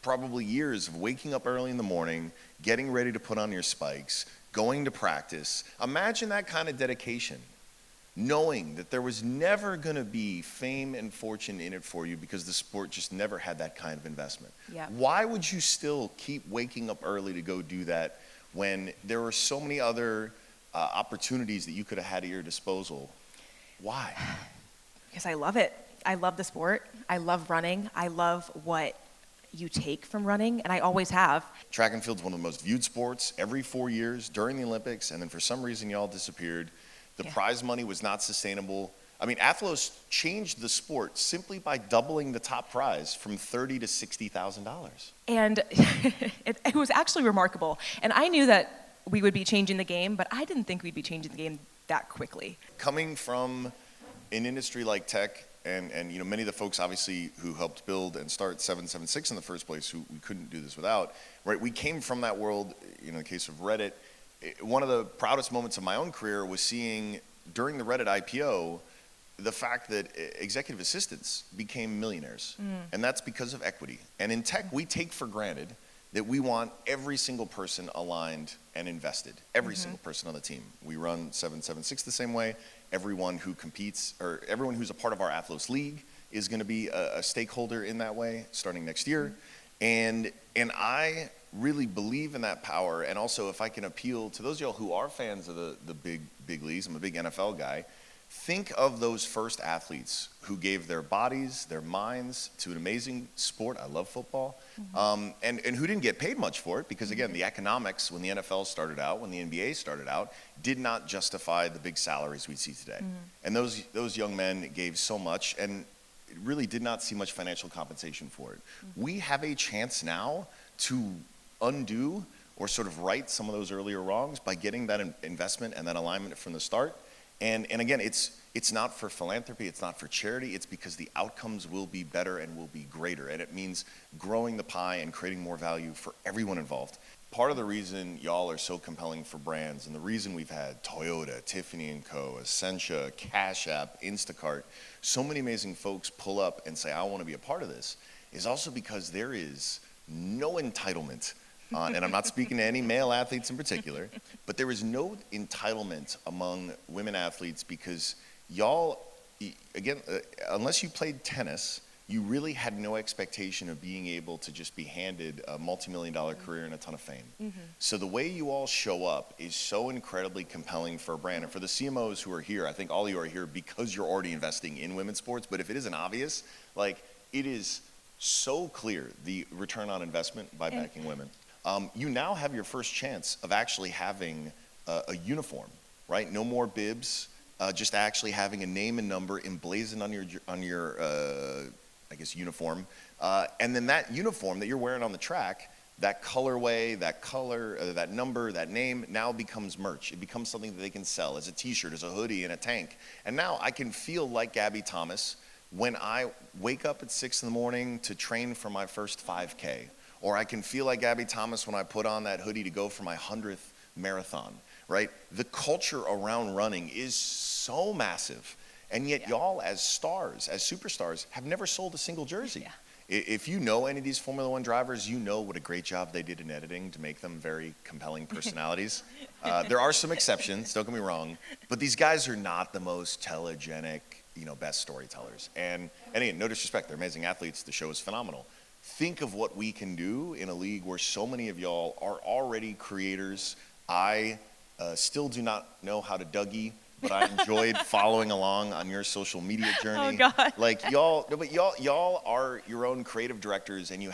probably years of waking up early in the morning, getting ready to put on your spikes, going to practice. Imagine that kind of dedication, knowing that there was never going to be fame and fortune in it for you because the sport just never had that kind of investment. Yep. Why would you still keep waking up early to go do that when there were so many other opportunities that you could have had at your disposal? Why? Because I love it. I love the sport. I love running. I love what you take from running, and I always have. Track and field's one of the most viewed sports every 4 years during the Olympics, and then for some reason y'all disappeared. The prize money was not sustainable. I mean, Athlos changed the sport simply by doubling the top prize from $30,000 to $60,000. And it was actually remarkable. And I knew that we would be changing the game, but I didn't think we'd be changing the game that quickly. Coming from an industry like tech, and you know, many of the folks obviously who helped build and start 776 in the first place, who we couldn't do this without, right? We came from that world. You know, in the case of Reddit, one of the proudest moments of my own career was seeing during the Reddit IPO the fact that executive assistants became millionaires. And that's because of equity. And in tech, we take for granted that we want every single person aligned and invested, every single person on the team. We run 776 the same way. Everyone who competes, or everyone who's a part of our Athlos League is gonna be a stakeholder in that way starting next year. And I really believe in that power. And also, if I can appeal to those of y'all who are fans of the big leagues, I'm a big NFL guy, think of those first athletes who gave their bodies, their minds to an amazing sport. I love football. And who didn't get paid much for it, because again, the economics when the NFL started out, when the NBA started out, did not justify the big salaries we see today. And those young men gave so much and really did not see much financial compensation for it. We have a chance now to undo or sort of right some of those earlier wrongs by getting that investment and that alignment from the start. And again, it's not for philanthropy, it's not for charity, it's because the outcomes will be better and will be greater. And it means growing the pie and creating more value for everyone involved. Part of the reason y'all are so compelling for brands, and the reason we've had Toyota, Tiffany & Co., Essentia, Cash App, Instacart, so many amazing folks pull up and say, I want to be a part of this, is also because there is no entitlement. And I'm not speaking to any male athletes in particular, but there is no entitlement among women athletes because y'all, again, unless you played tennis, you really had no expectation of being able to just be handed a multi-million-dollar career and a ton of fame. So the way you all show up is so incredibly compelling for a brand. And for the CMOs who are here, I think all of you are here because you're already investing in women's sports, but if it isn't obvious, like, it is so clear, the return on investment by backing women. You now have your first chance of actually having a uniform, right? No more bibs, just actually having a name and number emblazoned on your I guess, uniform. And then that uniform that you're wearing on the track, that colorway, that color, that number, that name now becomes merch. It becomes something that they can sell as a t-shirt, as a hoodie, and a tank. And now I can feel like Gabby Thomas when I wake up at 6 in the morning to train for my first 5K. Or I can feel like Gabby Thomas when I put on that hoodie to go for my 100th marathon, right? The culture around running is so massive. And yet y'all as stars, as superstars, have never sold a single jersey. If you know any of these Formula One drivers, you know what a great job they did in editing to make them very compelling personalities. There are some exceptions, don't get me wrong, but these guys are not the most telegenic, best storytellers. And again, no disrespect, they're amazing athletes, the show is phenomenal. Think of what we can do in a league where so many of y'all are already creators. I still do not know how to Dougie, but I enjoyed following along on your social media journey. Oh God. Like y'all are your own creative directors, and you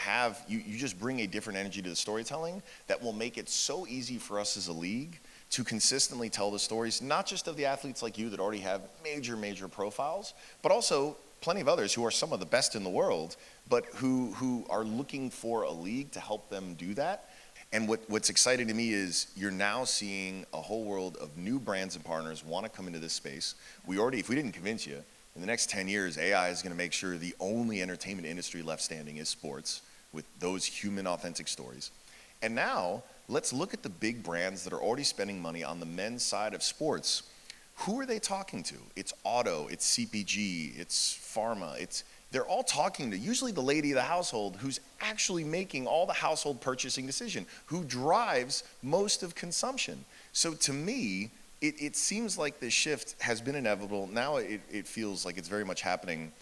just bring a different energy to the storytelling that will make it so easy for us as a league to consistently tell the stories, not just of the athletes like you that already have major profiles, but also plenty of others who are some of the best in the world, but who are looking for a league to help them do that. And what's exciting to me is you're now seeing a whole world of new brands and partners want to come into this space. If we didn't convince you, in the next 10 years, AI is going to make sure the only entertainment industry left standing is sports with those human authentic stories. And now let's look at the big brands that are already spending money on the men's side of sports. Who are they talking to? It's auto, it's CPG, it's pharma, they're all talking to usually the lady of the household who's actually making all the household purchasing decision, who drives most of consumption. So to me, it seems like this shift has been inevitable. Now it feels like it's very much happening